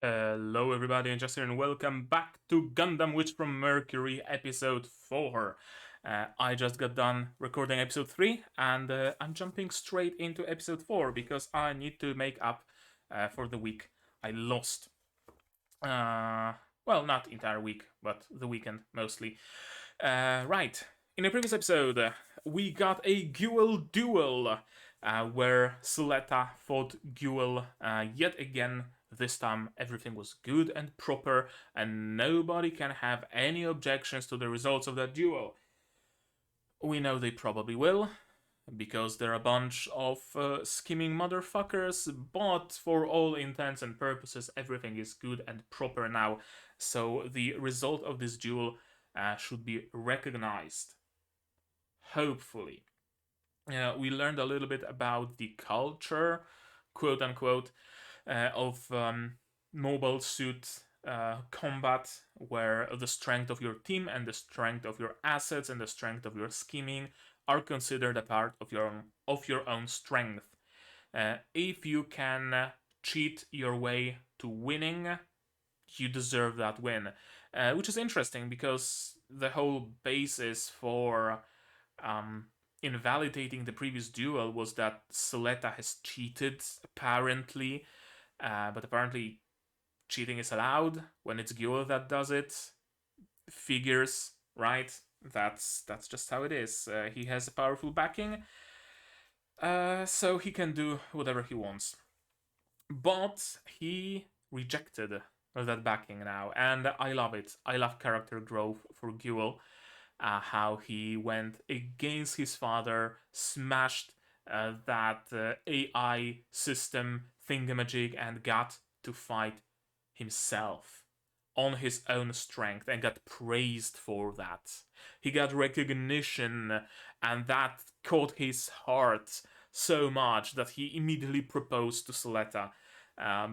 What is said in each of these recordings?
Hello everybody, and just here, and welcome back to Gundam Witch from Mercury episode 4. I just got done recording episode 3, and I'm jumping straight into episode 4 because I need to make up for the week I lost. Well, not entire week, but the weekend mostly. Right, in the previous episode, we got a duel where Suletta fought Guel yet again. This time everything was good and proper, and nobody can have any objections to the results of that duel. We know they probably will, because they're a bunch of scheming motherfuckers, but for all intents and purposes, everything is good and proper now, so the result of this duel should be recognized. Hopefully. We learned a little bit about the culture, quote unquote, of mobile suit combat, where the strength of your team and the strength of your assets and the strength of your scheming are considered a part of your own strength. If you can cheat your way to winning, you deserve that win, which is interesting because the whole basis for invalidating the previous duel was that Suletta has cheated, apparently, but apparently cheating is allowed when it's Guel that does it. Figures, right? That's just how it is. He has a powerful backing, so he can do whatever he wants. But he rejected that backing now, and I love it. I love character growth for Guel. How he went against his father, smashed that AI system thingamajig, and got to fight himself on his own strength and got praised for that. He got recognition, and that caught his heart so much that he immediately proposed to Suletta.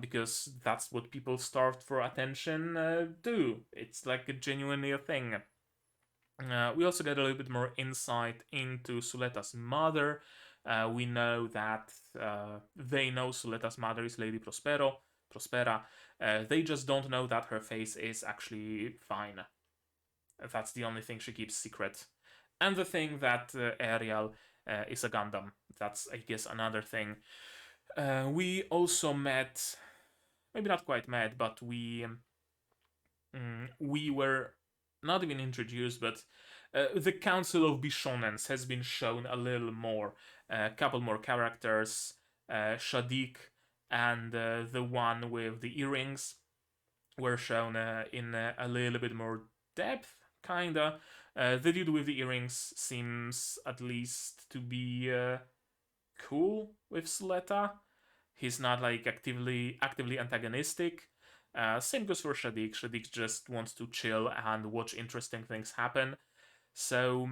Because that's what people starved for attention do. It's like genuinely a thing. We also get a little bit more insight into Suletta's mother. We know that they know Suletta's mother is Lady Prospera. They just don't know that her face is actually fine. That's the only thing she keeps secret. And the thing that Ariel is a Gundam. That's, I guess, another thing. We also met, maybe not quite met, but we were not even introduced, but the Council of Bishonens has been shown a little more. A couple more characters, Shadik and the one with the earrings were shown in a little bit more depth, kinda. The dude with the earrings seems at least to be cool with Suletta. He's not like actively antagonistic. Same goes for Shadik. Shadik just wants to chill and watch interesting things happen. So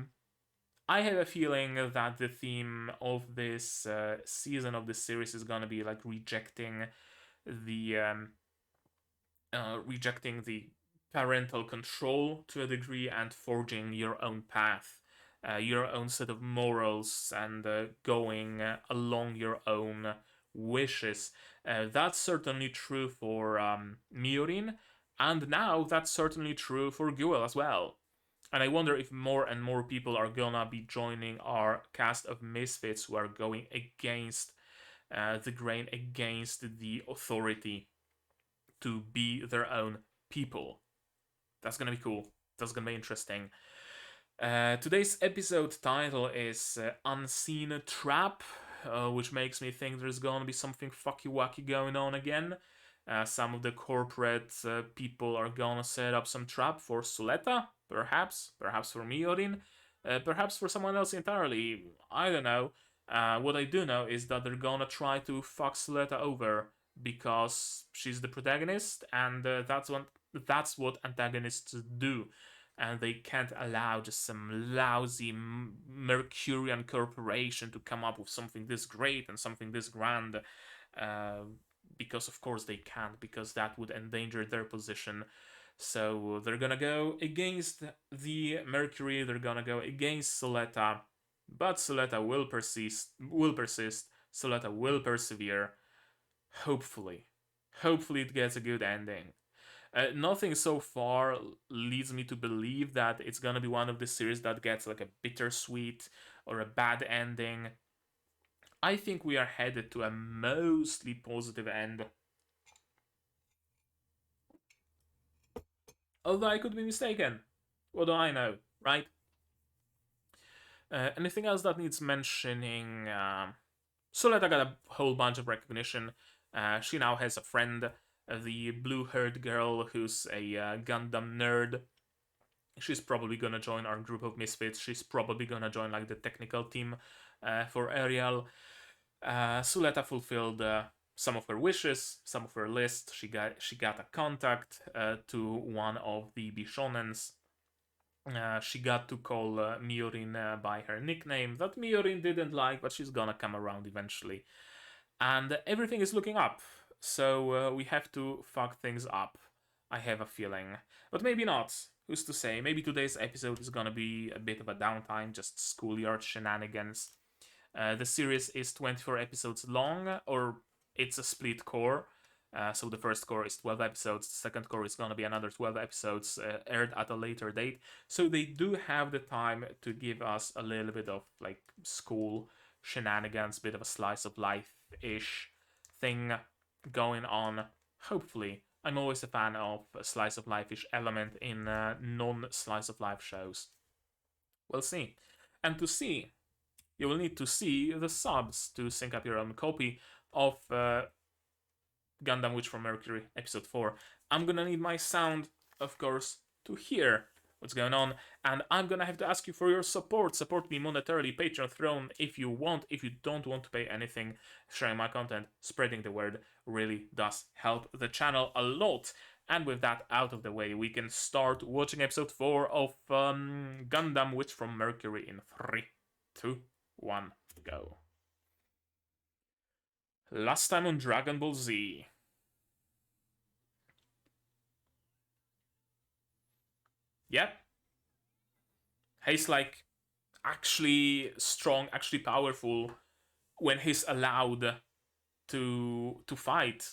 I have a feeling that the theme of this season of this series is gonna be like rejecting the parental control to a degree and forging your own path, your own set of morals, and going along your own wishes. That's certainly true for Miorin, and now that's certainly true for Guel as well. And I wonder if more and more people are gonna be joining our cast of misfits who are going against the grain, against the authority, to be their own people. That's gonna be cool. That's gonna be interesting. Today's episode title is Unseen Trap, which makes me think there's gonna be something fucky wacky going on again. Some of the corporate people are gonna set up some trap for Suletta, perhaps for Miorin, perhaps for someone else entirely. I don't know. What I do know is that they're gonna try to fuck Suletta over because she's the protagonist, and that's what antagonists do. And they can't allow just some lousy Mercurian corporation to come up with something this great and something this grand. Because of course they can't, because that would endanger their position. So they're gonna go against the Mercury, they're gonna go against Suletta, but Suletta will persist, Suletta will persevere, hopefully. Hopefully it gets a good ending. Nothing so far leads me to believe that it's gonna be one of the series that gets like a bittersweet or a bad ending. I think we are headed to a mostly positive end. Although I could be mistaken. What do I know, right? Anything else that needs mentioning? Suletta got a whole bunch of recognition. She now has a friend, the blue-haired girl who's a Gundam nerd. She's probably gonna join our group of misfits. She's probably gonna join like the technical team for Ariel. Suletta fulfilled some of her wishes, some of her list. She got a contact to one of the Bishonens. She got to call Miorin by her nickname that Miorin didn't like, but she's gonna come around eventually. And everything is looking up, so we have to fuck things up. I have a feeling. But maybe not. Who's to say? Maybe today's episode is gonna be a bit of a downtime, just schoolyard shenanigans. The series is 24 episodes long, or it's a split core. So the first core is 12 episodes, the second core is gonna be another 12 episodes aired at a later date. So they do have the time to give us a little bit of like school shenanigans, bit of a slice of life ish thing going on. Hopefully, I'm always a fan of a slice of life ish element in non slice of life shows. We'll see. And to see, you will need to see the subs to sync up your own copy of Gundam Witch from Mercury episode 4. I'm gonna need my sound, of course, to hear what's going on, and I'm gonna have to ask you for your support. Support me monetarily, Patreon Throne if you want. If you don't want to pay anything, sharing my content, spreading the word really does help the channel a lot. And with that out of the way, we can start watching episode 4 of Gundam Witch from Mercury in 3, 2, 1, go. Last time on Dragon Ball Z. Yep. He's like actually strong, actually powerful when he's allowed to fight.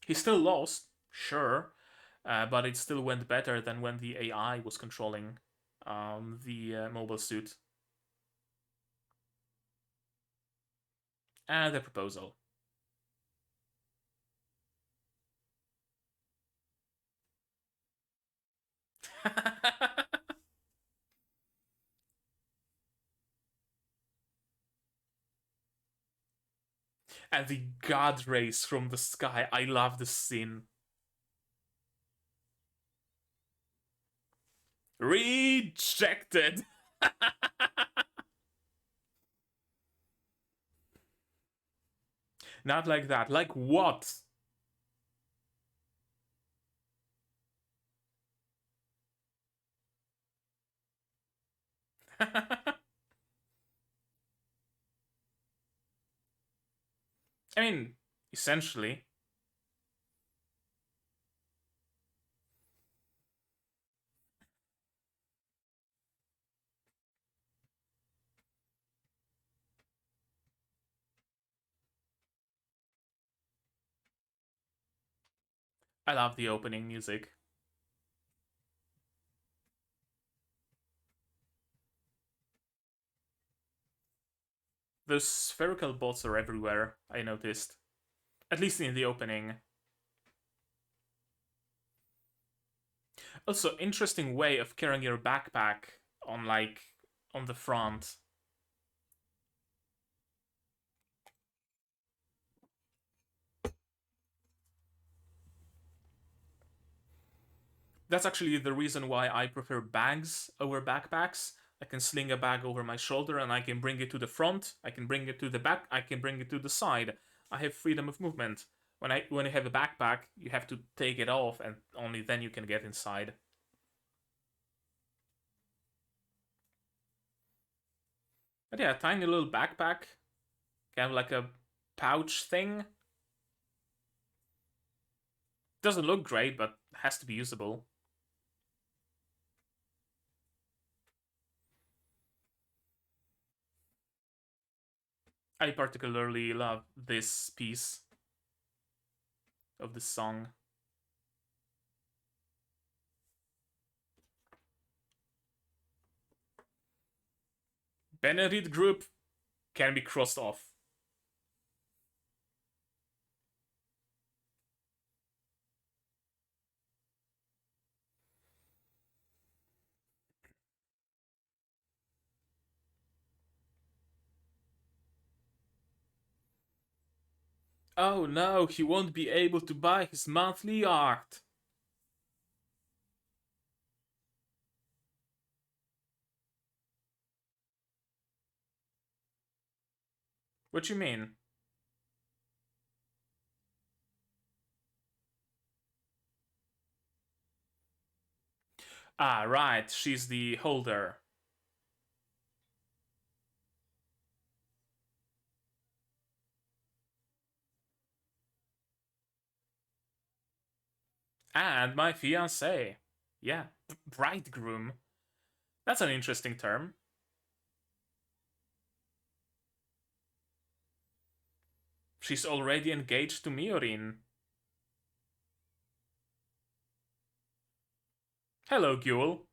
He still lost, sure, but it still went better than when the AI was controlling the mobile suit. And the proposal. And the god rays from the sky. I love the scene. Rejected. Not like that. Like what? I mean, essentially. I love the opening music. Those spherical bots are everywhere, I noticed. At least in the opening. Also, interesting way of carrying your backpack on, like, on the front. That's actually the reason why I prefer bags over backpacks. I can sling a bag over my shoulder and I can bring it to the front, I can bring it to the back, I can bring it to the side. I have freedom of movement. When you have a backpack, you have to take it off and only then you can get inside. But yeah, tiny little backpack, kind of like a pouch thing. Doesn't look great, but has to be usable. I particularly love this piece. of the song. Benerit Group can be crossed off. Oh no, he won't be able to buy his monthly art. What you mean? Ah, right, she's the holder. And my fiancé. Yeah, bridegroom. That's an interesting term. She's already engaged to Miorin. Hello, Guel.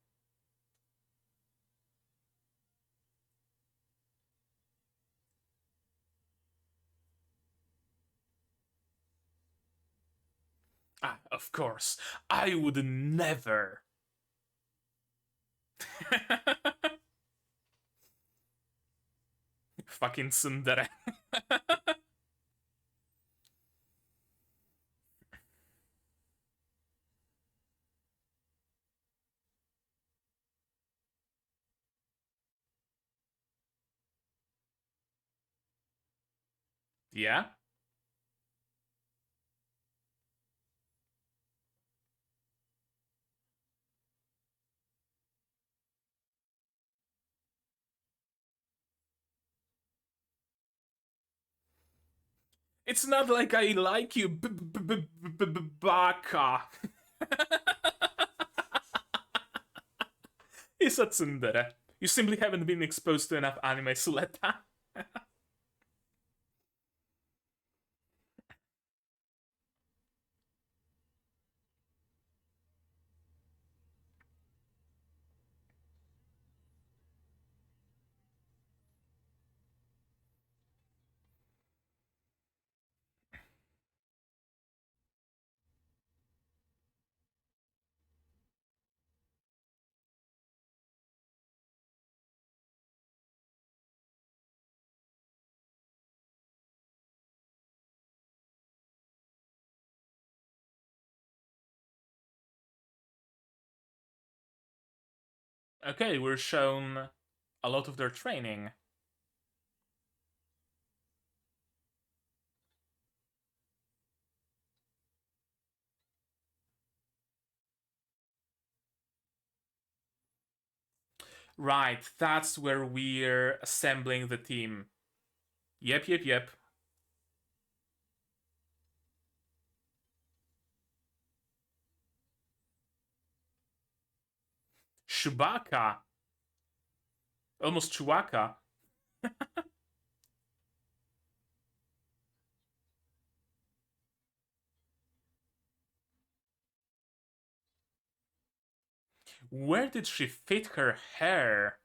Ah, of course. I would never. Fucking tsundere. Yeah? It's not like I like you, baka. It's a tsundere. You simply haven't been exposed to enough anime, Suletta. Okay, we're shown a lot of their training. Right, that's where we're assembling the team. Yep, yep, yep. Chewbacca. Almost Chewbacca. Where did she fit her hair?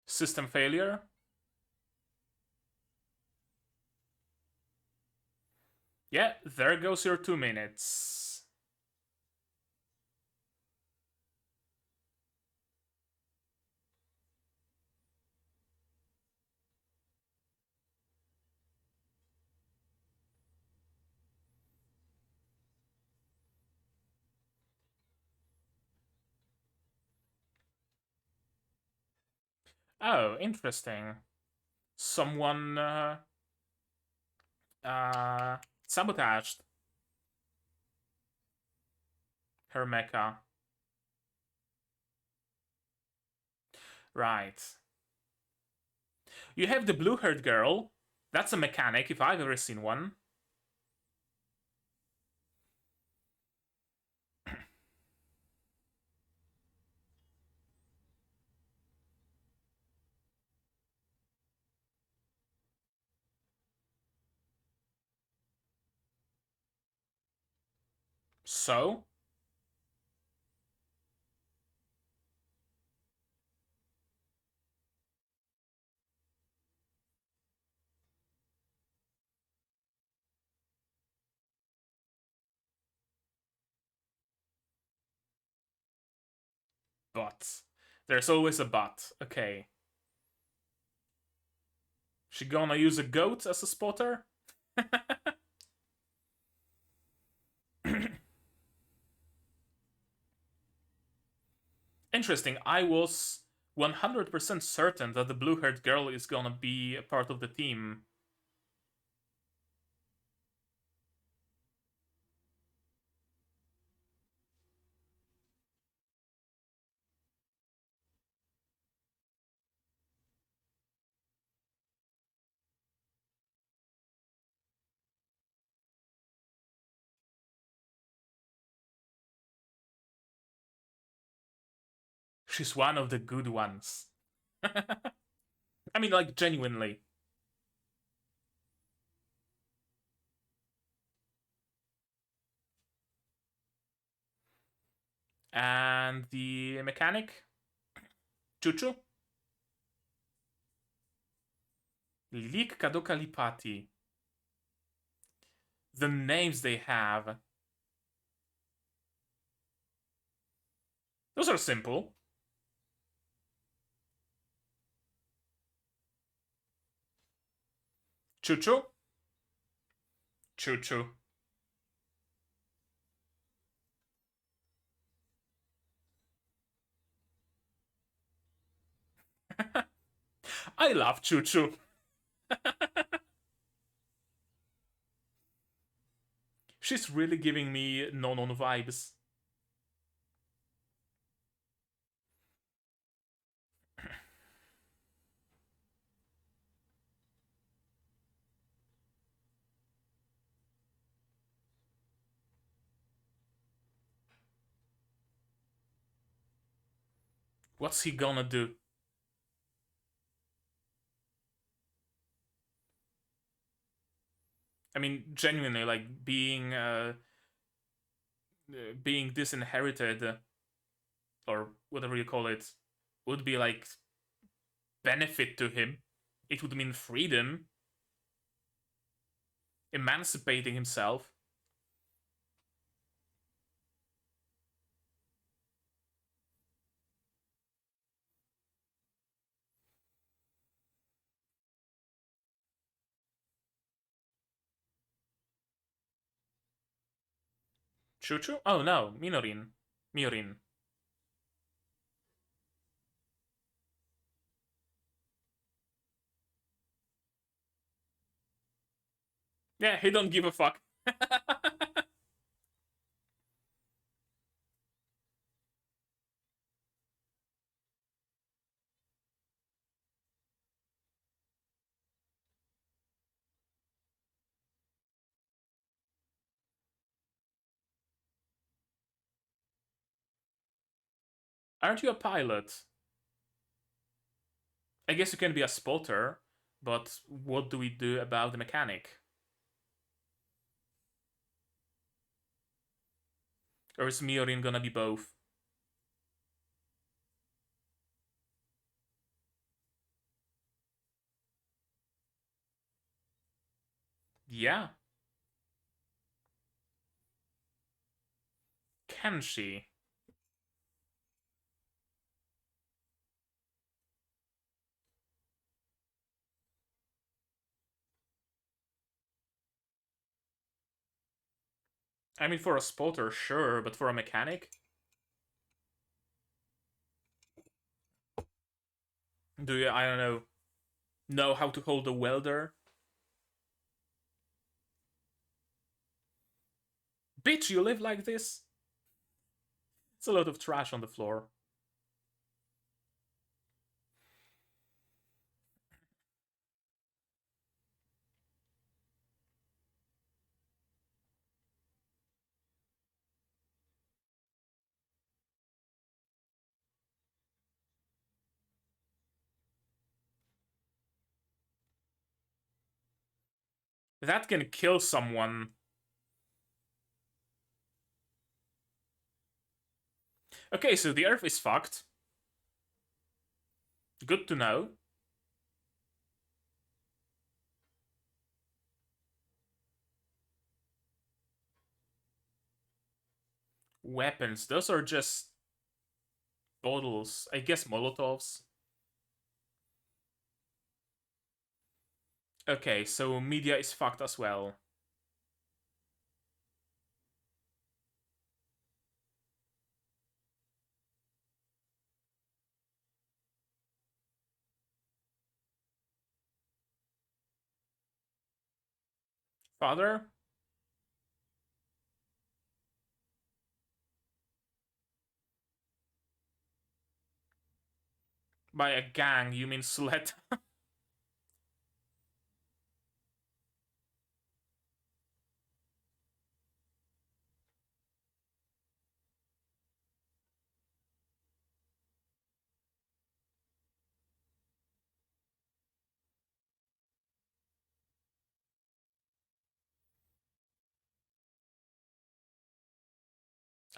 System failure? Yeah, there goes your 2 minutes. Oh, interesting. Someone uh, sabotaged her mecha. Right. You have the blue-haired girl. That's a mechanic, if I've ever seen one. So? But. There's always a but. Okay. She gonna use a goat as a spotter? Interesting. I was 100% certain that the blue-haired girl is gonna be a part of the team. She's one of the good ones. I mean, like, genuinely. And the mechanic? Chuchu? Lilik Kadoka Lipati. The names they have. Those are simple. Chuchu? Chuchu. I love Chuchu. She's really giving me non vibes. What's he gonna do? I mean, genuinely, like being disinherited or whatever you call it would be like benefit to him. It would mean freedom, emancipating himself. Chuchu? Oh no, Minorin. Miorin. Yeah, he don't give a fuck. Aren't you a pilot? I guess you can be a spotter, but what do we do about the mechanic? Or is Miorin gonna be both? Yeah. Can she? I mean, for a spotter, sure, but for a mechanic? Do you, I don't know how to hold a welder? Bitch, you live like this? It's a lot of trash on the floor. That can kill someone. Okay, so the Earth is fucked. Good to know. Weapons. Those are just bottles. I guess Molotovs. Okay, so media is fucked as well. Father? By a gang, you mean Suletta?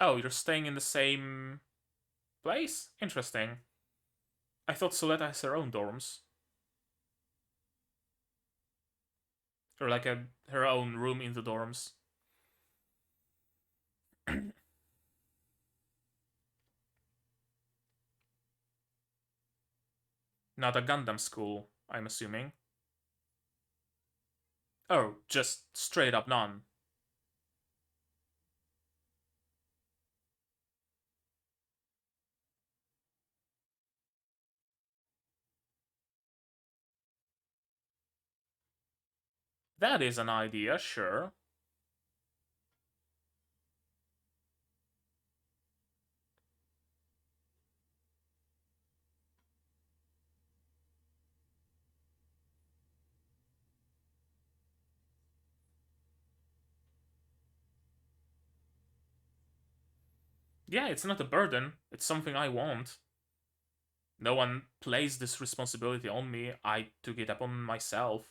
Oh, you're staying in the same place? Interesting. I thought Suletta has her own dorms. Or like her own room in the dorms. Not a Gundam school, I'm assuming. Oh, just straight up none. That is an idea, sure. Yeah, it's not a burden. It's something I want. No one placed this responsibility on me. I took it upon myself.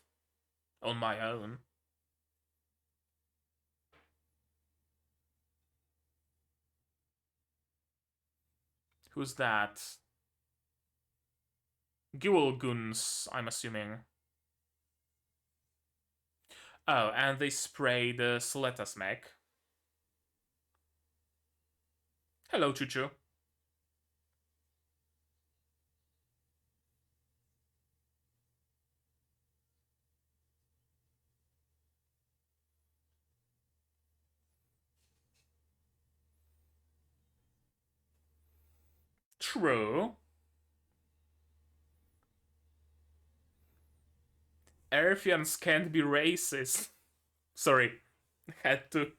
On my own. Who's that? Guns, I'm assuming. Oh, and they spray the Soletta's mech. Hello, Chuchu. True. Earthians can't be racist. Sorry, had to.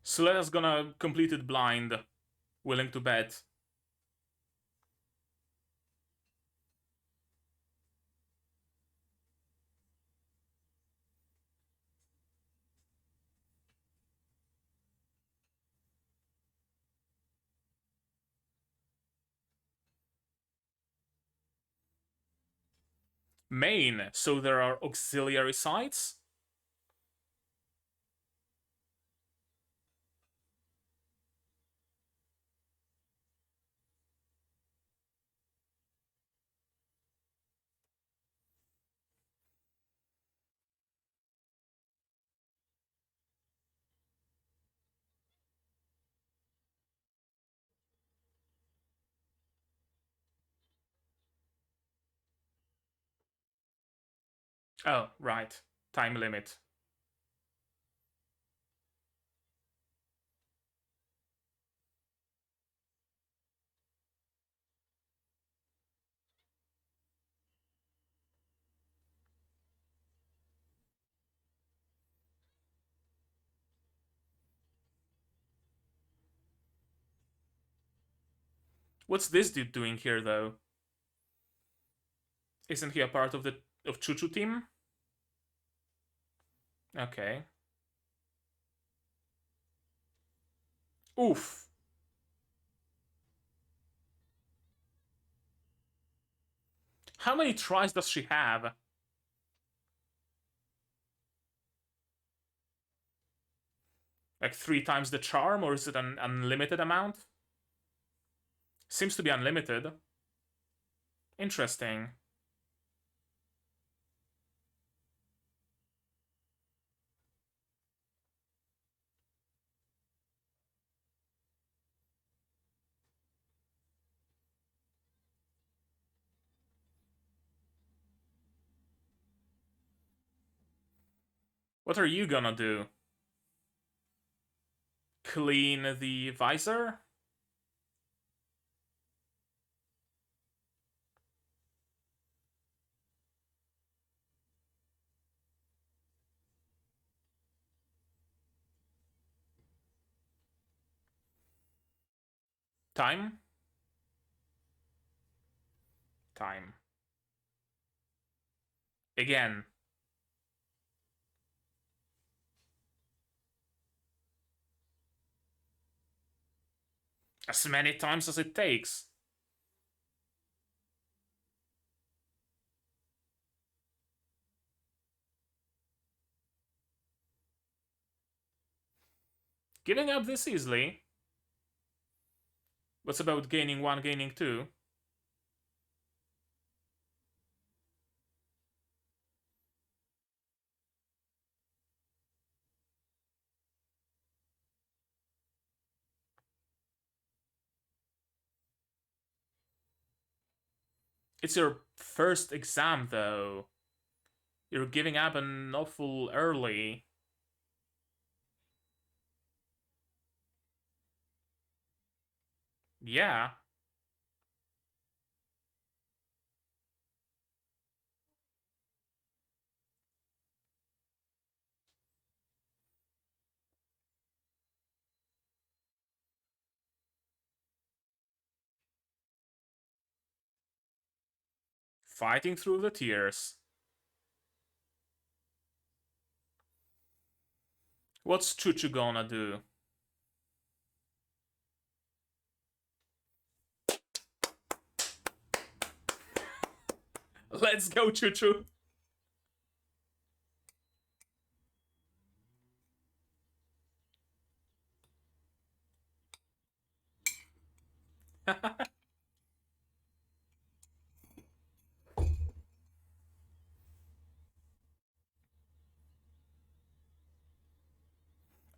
Soletta's gonna complete it blind, willing to bet. Main, so there are auxiliary sites? Oh, right. Time limit. What's this dude doing here, though? Isn't he a part of the Choo team? Okay. Oof. How many tries does she have? Like 3 times the charm, or is it an unlimited amount? Seems to be unlimited. Interesting. What are you gonna do? Clean the visor? Time? Time. Again. As many times as it takes. Giving up this easily? What's about gaining 1, gaining 2? It's your first exam, though. You're giving up an awful early. Yeah. Fighting through the tears. What's Chuchu gonna do? Let's go, Chuchu!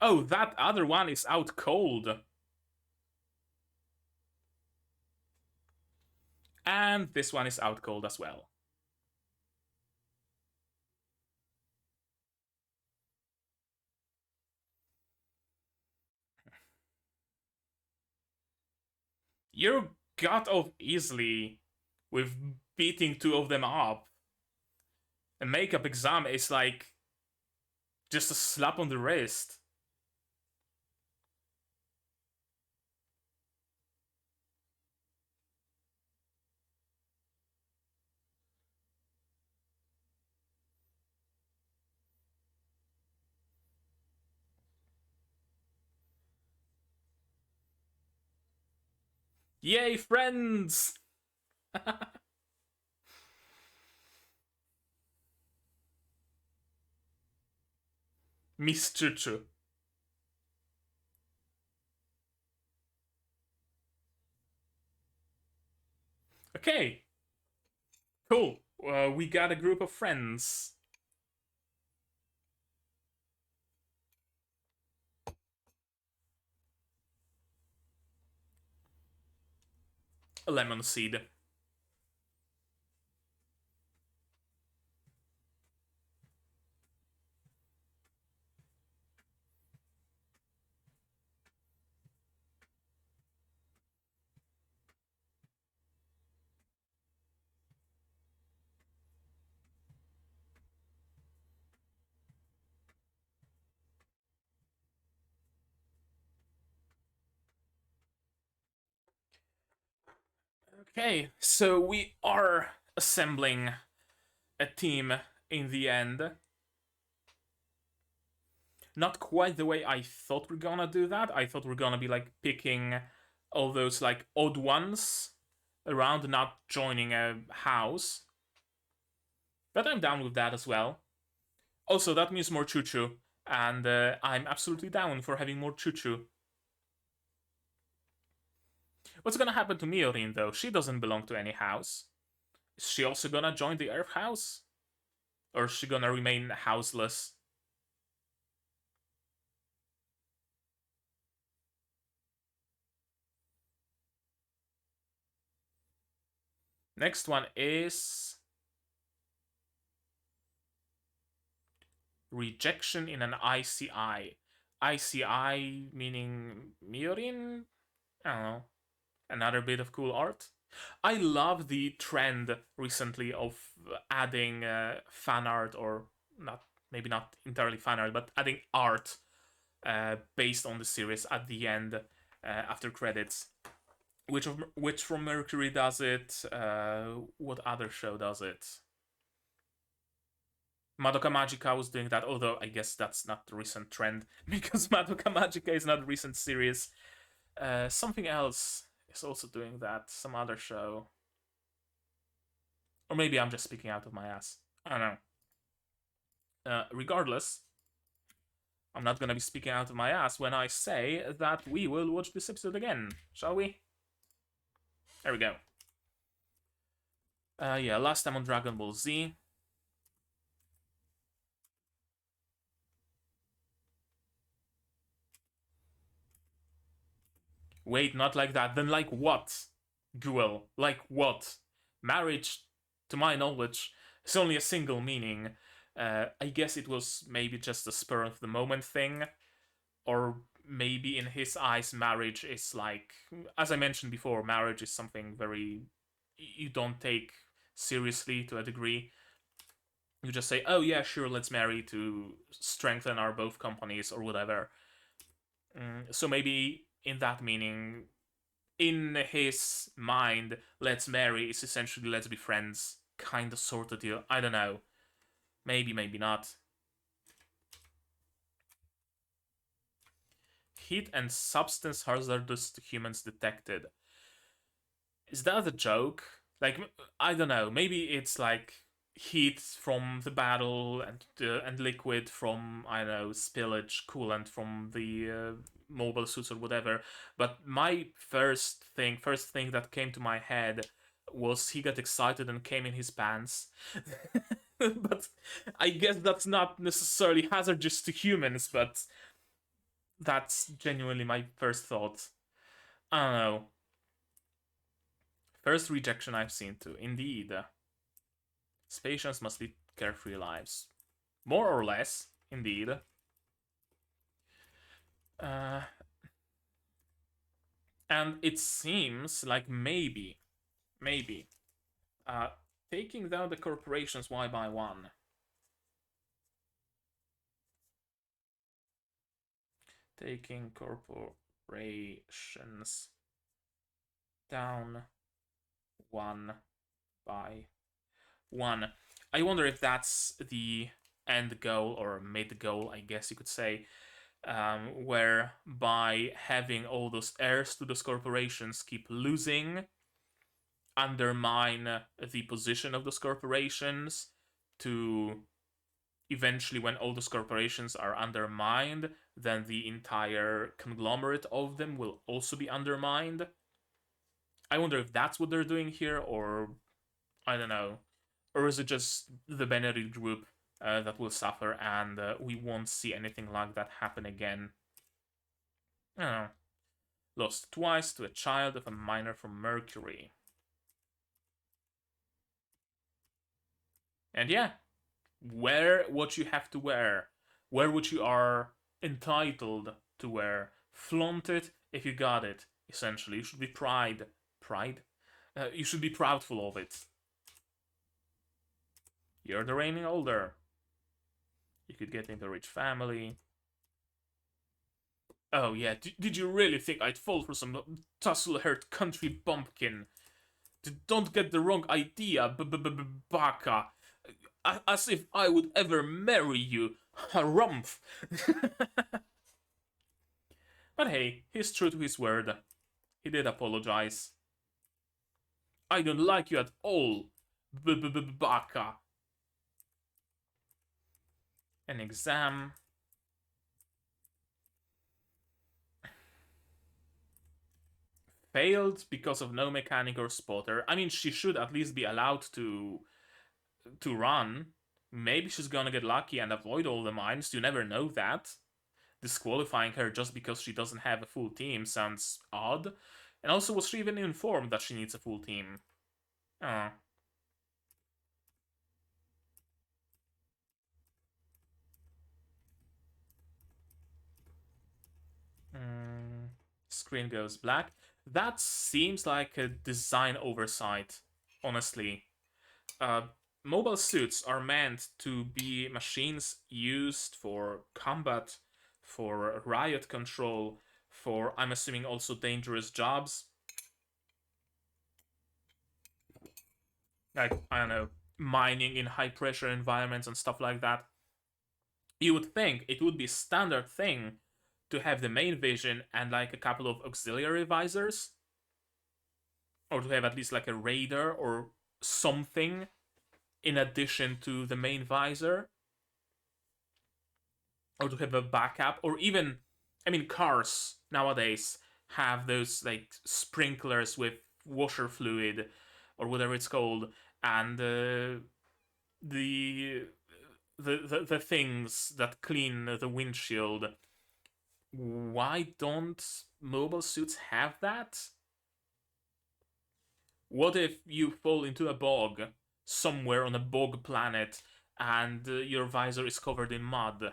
Oh, that other one is out cold. And this one is out cold as well. You got off easily with beating 2 of them up. A makeup exam is like just a slap on the wrist. Yay, friends! Miss Chuchu. Okay, cool. We got a group of friends. A lemon seed. Okay, so we are assembling a team in the end. Not quite the way I thought we're gonna do that. I thought we're gonna be like picking all those like odd ones around, not joining a house. But I'm down with that as well. Also, that means more choo choo, and I'm absolutely down for having more choo choo. What's gonna happen to Miorin though? She doesn't belong to any house. Is she also gonna join the Earth House? Or is she gonna remain houseless? Next one is rejection in an ICI. ICI meaning Miorin? I don't know. Another bit of cool art. I love the trend recently of adding fan art, or not, maybe not entirely fan art, but adding art based on the series at the end after credits. Which from Mercury does it? What other show does it? Madoka Magica was doing that, although I guess that's not the recent trend because Madoka Magica is not a recent series. Something else is also doing that. Some other show. Or maybe I'm just speaking out of my ass. I don't know. Regardless, I'm not gonna be speaking out of my ass when I say that we will watch this episode again, shall we? There we go. Yeah, last time on Dragon Ball Z. Wait, not like that. Then like what? Guel, like what? Marriage, to my knowledge, is only a single meaning. I guess it was maybe just a spur of the moment thing, or maybe in his eyes, marriage is like, as I mentioned before, marriage is something very you don't take seriously to a degree. You just say, "Oh yeah, sure, let's marry to strengthen our both companies or whatever." So maybe in that meaning, in his mind, let's marry is essentially let's be friends, kind of sort of deal. I don't know. Maybe, maybe not. Heat and substance hazardous to humans detected. Is that a joke? Like, I don't know. Maybe it's like heat from the battle and liquid from, I don't know, spillage, coolant from the mobile suits or whatever. But my first thing that came to my head was he got excited and came in his pants. But I guess that's not necessarily hazardous to humans, but that's genuinely my first thought. I don't know. First rejection I've seen too. Indeed. Patients must lead carefree lives. More or less, indeed. Uh, and it seems like maybe, uh, taking down the corporations one by one. Taking corporations down one by one. I wonder if that's the end goal or mid goal, I guess you could say, where by having all those heirs to those corporations keep losing, undermine the position of those corporations, to eventually, when all those corporations are undermined, then the entire conglomerate of them will also be undermined. I wonder if that's what they're doing here, or I don't know. Or is it just the Benerit Group that will suffer and we won't see anything like that happen again? I don't know. Lost twice to a child of a miner from Mercury. And yeah, wear what you have to wear. Wear what you are entitled to wear. Flaunt it if you got it, essentially. You should be Pride? You should be proudful of it. You're the reigning older. You could get into a rich family. Oh yeah, did you really think I'd fall for some tussle-haired country bumpkin? Don't get the wrong idea, baka. As if I would ever marry you, harumph. But hey, he's true to his word. He did apologize. I don't like you at all, baka. An exam. Failed because of no mechanic or spotter. I mean, she should at least be allowed to run. Maybe she's gonna get lucky and avoid all the mines. You never know that. Disqualifying her just because she doesn't have a full team sounds odd. And also, was she even informed that she needs a full team? Oh. Mm. Screen goes black. That seems like a design oversight, honestly. Uh, Mobile suits are meant to be machines used for combat, for riot control, for, I'm assuming, also dangerous jobs. Like, I don't know, mining in high pressure environments and stuff like that. You would think it would be a standard thing to have the main vision and like a couple of auxiliary visors, or to have at least like a radar or something in addition to the main visor, or to have a backup, or even, I mean, cars nowadays have those like sprinklers with washer fluid or whatever it's called, and the the things that clean the windshield. Why don't mobile suits have that? What if you fall into a bog somewhere on a bog planet and your visor is covered in mud?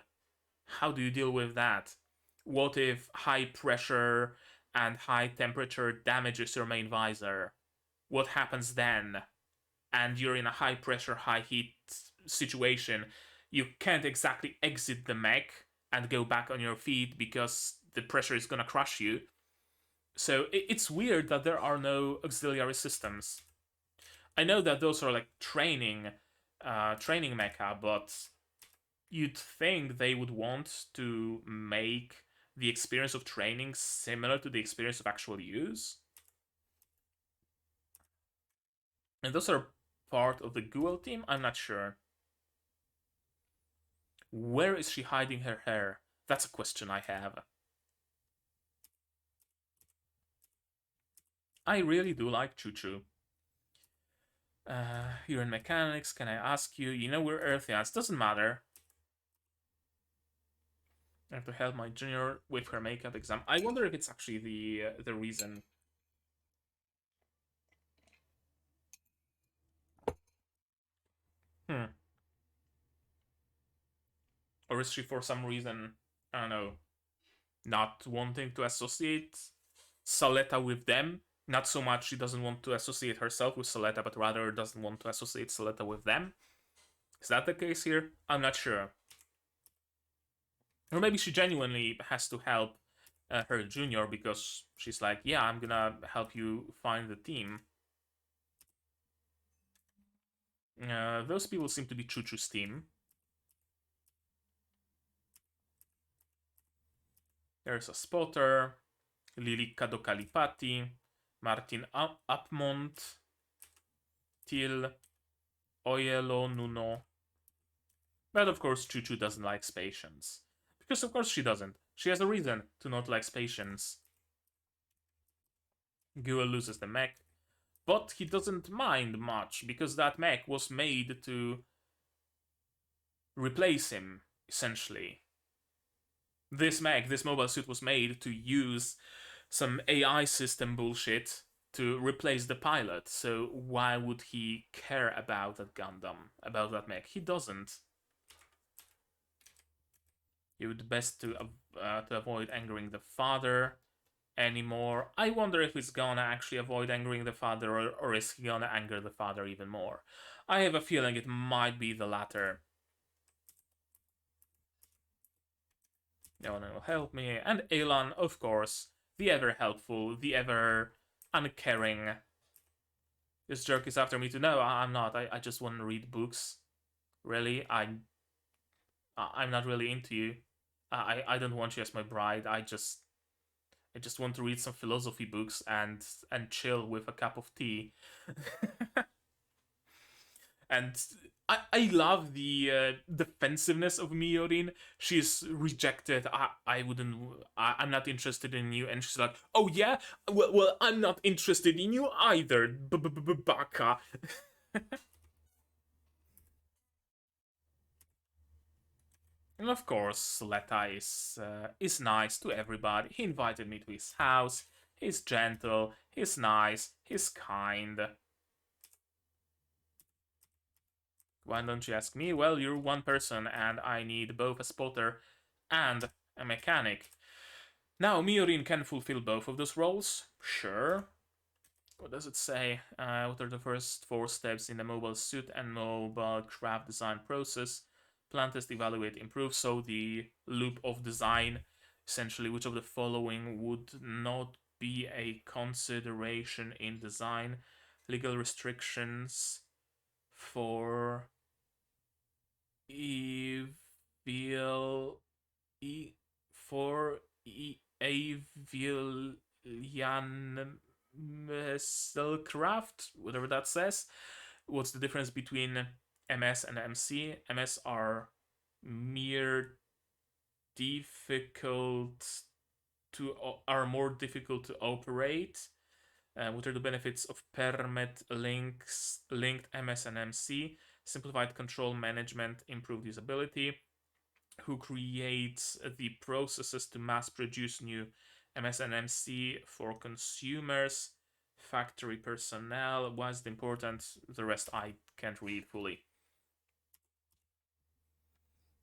How do you deal with that? What if high pressure and high temperature damages your main visor? What happens then? And you're in a high pressure, high heat situation. You can't exactly exit the mech and go back on your feet because the pressure is gonna crush you. So it's weird that there are no auxiliary systems. I know that those are like training mecha, but you'd think they would want to make the experience of training similar to the experience of actual use. And those are part of the Guel team? I'm not sure. Where is she hiding her hair? That's a question I have. I really do like Choo Choo. You're in mechanics. Can I ask you? You know we're Earthians. Doesn't matter. I have to help my junior with her makeup exam. I wonder if it's actually the reason. Hmm. Or is she for some reason, I don't know, not wanting to associate Suletta with them? Not so much she doesn't want to associate herself with Suletta, but rather doesn't want to associate Suletta with them. Is that the case here? I'm not sure. Or maybe she genuinely has to help her junior because she's like, yeah, I'm gonna help you find the team. Those people seem to be Choo Choo's team. There's a spotter, Lili Kadokalipati, Martin Upmont, Til, Oyelo Nuno. But of course, Choo Choo doesn't like Spatians. Because of course she doesn't. She has a reason to not like Spatians. Guel loses the mech, but he doesn't mind much because that mech was made to replace him, essentially. This mech, this mobile suit was made to use some AI system bullshit to replace the pilot. So why would he care about that Gundam, about that mech? He doesn't. It would be best to avoid angering the father anymore. I wonder if he's gonna actually avoid angering the father, or is he gonna anger the father even more? I have a feeling it might be the latter. No one will help me. And Elan, of course, the ever helpful, the ever uncaring This jerk is after me too. No, I'm not. I just want to read books. Really, I'm not really into you. I don't want you as my bride. I just want to read some philosophy books and chill with a cup of tea. And I love the defensiveness of Miorin. She's rejected. I wouldn't. I'm not interested in you. And she's like, oh yeah, well, I'm not interested in you either, baka. And of course, Suletta is nice to everybody. He invited me to his house. He's gentle. He's nice. He's kind. Why don't you ask me? Well, you're one person, and I need both a spotter and a mechanic. Now, Miorin can fulfill both of those roles. Sure. What does it say? What are the first four steps in the mobile suit and mobile craft design process? Plan, test, evaluate, improve. So the loop of design, essentially, which of the following would not be a consideration in design? Legal restrictions for evil for avian craft, whatever that says. What's the difference between MS and MC? MS are mere difficult are more difficult to operate. What are the benefits of permit links linked MS and MC? Simplified control management, improved usability. Who creates the processes to mass produce new MS and MC for consumers? Factory personnel. Why is it important? The rest I can't read fully.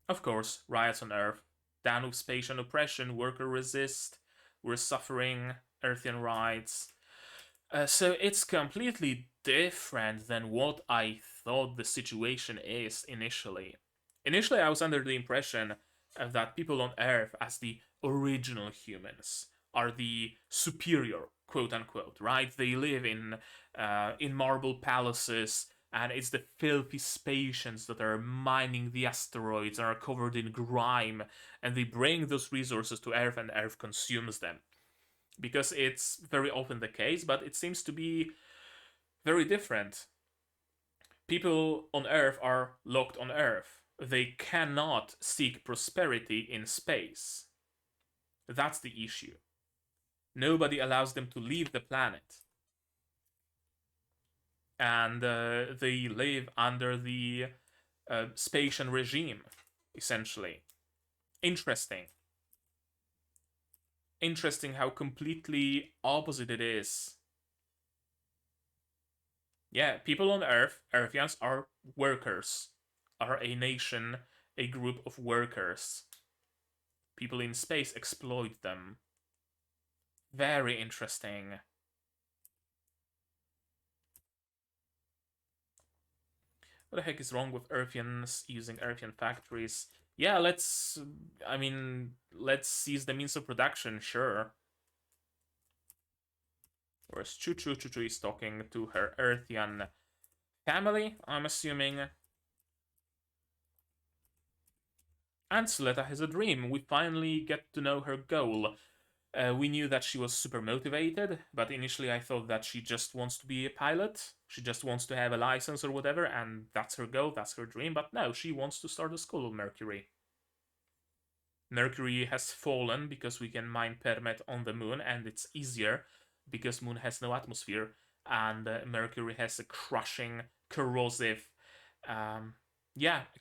Of course, riots on Earth. Down with space and oppression, worker resist, we're suffering, Earthian rights. So it's completely different than what I thought the situation is initially. Initially, I was under the impression that people on Earth, as the original humans, are the superior, quote unquote, right? They live in marble palaces, and it's the filthy Spatians that are mining the asteroids and are covered in grime, and they bring those resources to Earth, and Earth consumes them because it's very often the case, but it seems to be very different. People on Earth are locked on Earth. They cannot seek prosperity in space. That's the issue. Nobody allows them to leave the planet. And they live under the Spatian regime, essentially. Interesting. Interesting how completely opposite it is. Yeah, people on Earth, Earthians, are workers, are a nation, a group of workers. People in space exploit them. Very interesting. What the heck is wrong with Earthians using Earthian factories? Yeah, let's seize the means of production, sure. Whereas Choo Choo is talking to her Earthian family, I'm assuming. And Suletta has a dream. We finally get to know her goal. We knew that she was super motivated, but initially I thought that she just wants to be a pilot. She just wants to have a license or whatever, and that's her goal, that's her dream. But no, she wants to start a school of Mercury. Mercury has fallen because we can mine permit on the moon, and it's easier because moon has no atmosphere, and Mercury has a crushing, corrosive,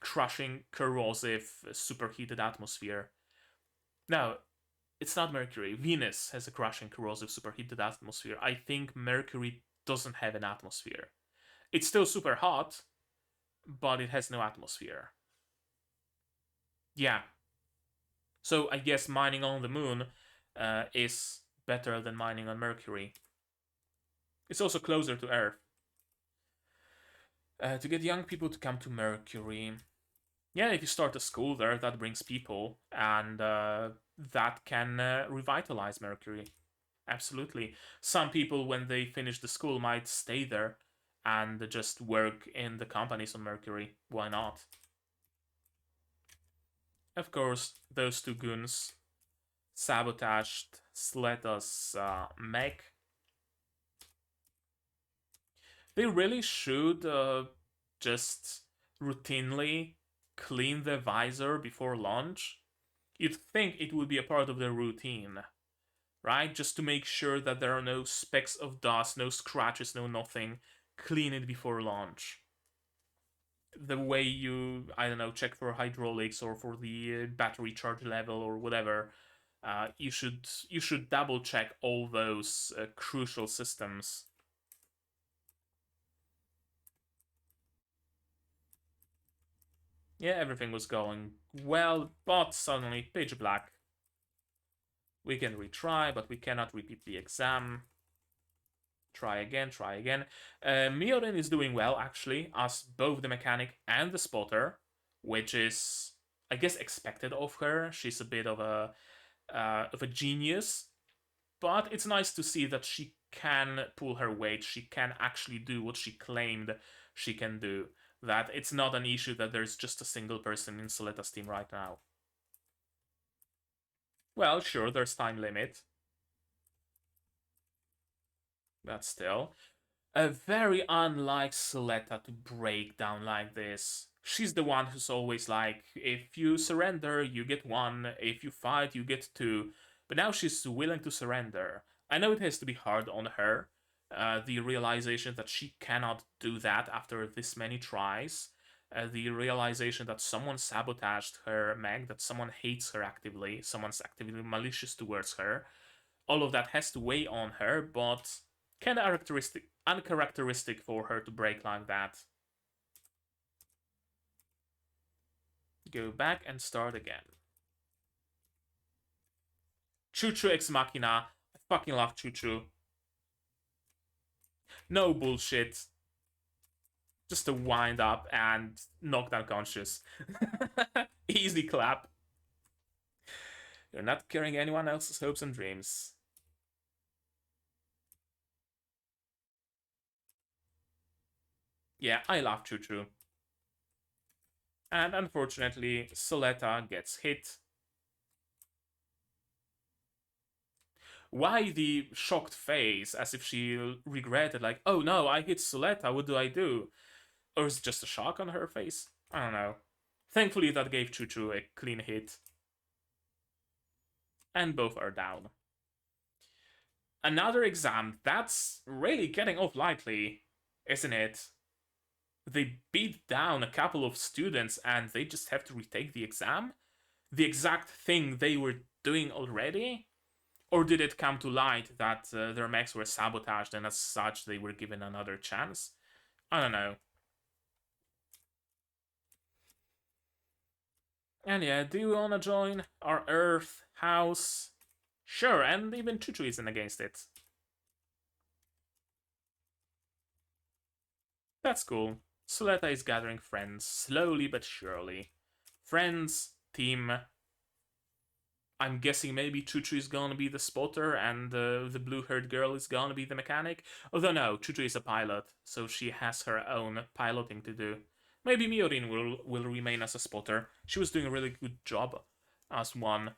crushing, corrosive, superheated atmosphere. Now, it's not Mercury. Venus has a crushing, corrosive, superheated atmosphere. I think Mercury doesn't have an atmosphere. It's still super hot, but it has no atmosphere. Yeah. So I guess mining on the moon is better than mining on Mercury. It's also closer to Earth. To get young people to come to Mercury. Yeah, if you start a school there, that brings people, and that can revitalize Mercury. Absolutely. Some people, when they finish the school, might stay there and just work in the companies on Mercury. Why not? Of course, those two goons sabotaged Suletta's mech. They really should just routinely clean the visor before launch. You'd think it would be a part of their routine, right? Just to make sure that there are no specks of dust, no scratches, no nothing. Clean it before launch. The way you, I don't know, check for hydraulics or for the battery charge level or whatever, you should double check all those crucial systems. Yeah, everything was going well, but suddenly page black. We can retry, but we cannot repeat the exam. Try again, try again. Miorin is doing well, actually, as both the mechanic and the spotter, which is, I guess, expected of her. She's a bit of a genius, but it's nice to see that she can pull her weight. She can actually do what she claimed she can do. That it's not an issue that there's just a single person in Suletta's team right now. Well, sure, there's time limit, but still. Very unlike Suletta to break down like this. She's the one who's always like, if you surrender, you get one, if you fight, you get two. But now she's willing to surrender. I know it has to be hard on her, the realization that she cannot do that after this many tries, the realization that someone sabotaged her mech, that someone hates her actively, someone's actively malicious towards her. All of that has to weigh on her, but kind of uncharacteristic for her to break like that. Go back and start again. Choo Choo Ex Machina. I fucking love Choo Choo. No bullshit. Just a wind up and knock down conscious. Easy clap. You're not carrying anyone else's hopes and dreams. Yeah, I love Choo Choo. And unfortunately, Suletta gets hit. Why the shocked face, as if she regretted, like, oh no, I hit Suletta, what do I do? Or is it just a shock on her face? I don't know. Thankfully, that gave Choo Choo a clean hit. And both are down. Another exam. That's really getting off lightly, isn't it? They beat down a couple of students and they just have to retake the exam? The exact thing they were doing already? Or did it come to light that their mechs were sabotaged and as such they were given another chance? I don't know. And yeah, do you wanna join our Earth house? Sure, and even Choo Choo isn't against it. That's cool. Suletta is gathering friends, slowly but surely. Friends, team. I'm guessing maybe Choo Choo is gonna be the spotter and the blue-haired girl is gonna be the mechanic. Although no, Choo Choo is a pilot, so she has her own piloting to do. Maybe Miorin will remain as a spotter. She was doing a really good job as one.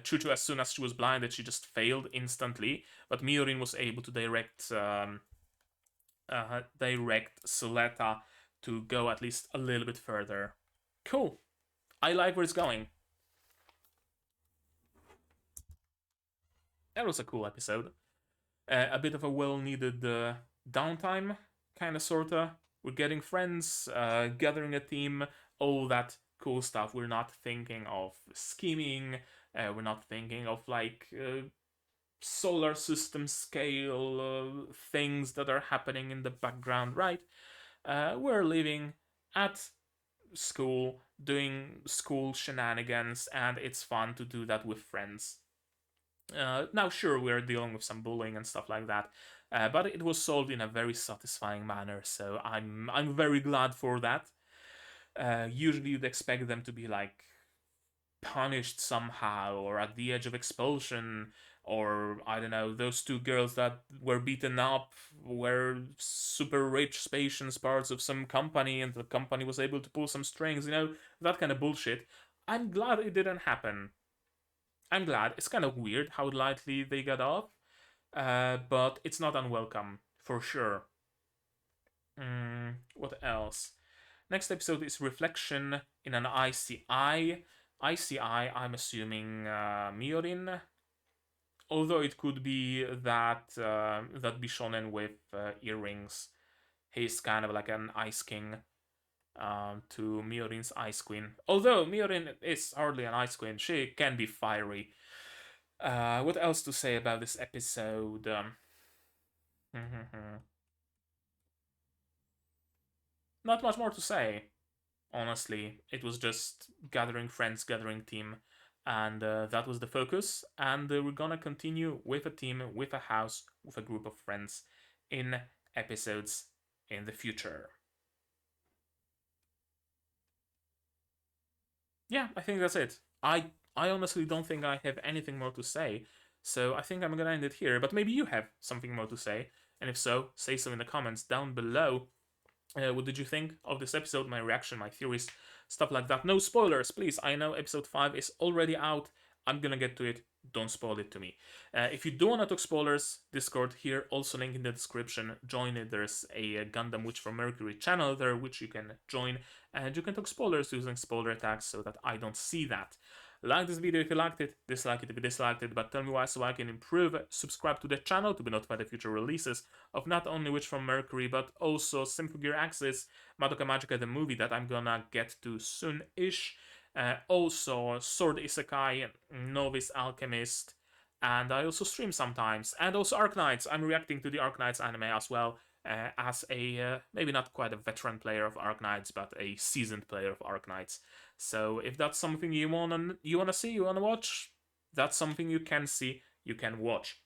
Choo Choo, as soon as she was blinded, she just failed instantly, but Miorin was able to direct Suletta to go at least a little bit further. Cool. I like where it's going. That was a cool episode. A bit of a well-needed downtime, kind of, sorta. We're getting friends, gathering a team, all that cool stuff. We're not thinking of scheming. We're not thinking of like solar system scale things that are happening in the background, right? We're living at school, doing school shenanigans, and it's fun to do that with friends. Now, sure, we're dealing with some bullying and stuff like that, but it was solved in a very satisfying manner, so I'm very glad for that. Usually, you'd expect them to be like punished somehow or at the edge of expulsion or I don't know, those two girls that were beaten up were super rich Spatians, parts of some company, and the company was able to pull some strings, that kind of bullshit. I'm glad it didn't happen. I'm glad. It's kind of weird how lightly they got off, but it's not unwelcome, for sure. What else? Next episode is Reflection in an Icy Eye. Icy Eye, I'm assuming Miorin. Although it could be that Bishonen with earrings. He's kind of like an Ice King to Miorin's Ice Queen. Although Miorin is hardly an Ice Queen, she can be fiery. What else to say about this episode? Not much more to say, honestly. It was just gathering friends, gathering team, and that was the focus. And we're gonna continue with a team, with a house, with a group of friends in episodes in the future. Yeah, I think that's it. I honestly don't think I have anything more to say, so I think I'm gonna end it here. But maybe you have something more to say, and if so, say so in the comments down below. What did you think of this episode? My reaction, my theories, stuff like that. No spoilers, please. I know episode 5 is already out. I'm gonna get to it. Don't spoil it to me. If you do want to talk spoilers, Discord here, also link in the description. Join it. There's a Gundam Witch from Mercury channel there, which you can join, and you can talk spoilers using spoiler tags so that I don't see that. Like this video if you liked it, dislike it if you disliked it, but tell me why so I can improve. Subscribe to the channel to be notified of future releases of not only Witch from Mercury, but also Symphogear AXZ, Madoka Magica the movie that I'm gonna get to soon-ish. Also Sword Isekai, Novice Alchemist, and I also stream sometimes. And also Arknights. I'm reacting to the Arknights anime as well, as a maybe not quite a veteran player of Arknights, but a seasoned player of Arknights. So if that's something you wanna see, you wanna watch, that's something you can see, you can watch.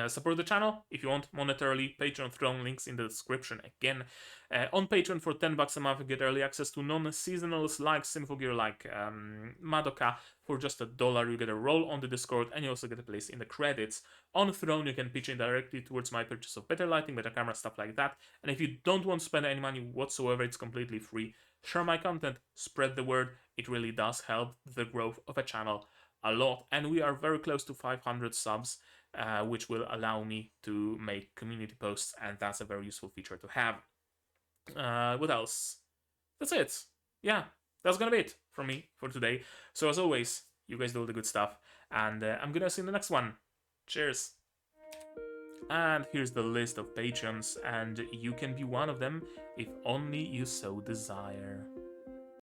Support the channel if you want monetarily. Patreon throne links in the description again. On Patreon for $10 a month you get early access to non-seasonals like Symphogear, like Madoka. For just $1 you get a role on the Discord, and you also get a place in the credits. On Throne you can pitch in directly towards my purchase of better lighting, better camera, stuff like that. And if you don't want to spend any money whatsoever, it's completely free. Share my content, spread the word. It really does help the growth of a channel a lot, and we are very close to 500 subs. Which will allow me to make community posts, and that's a very useful feature to have. What else? That's it. Yeah, that's gonna be it from me for today. So as always, you guys do all the good stuff, and I'm gonna see you in the next one. Cheers. And here's the list of patrons, and you can be one of them if only you so desire.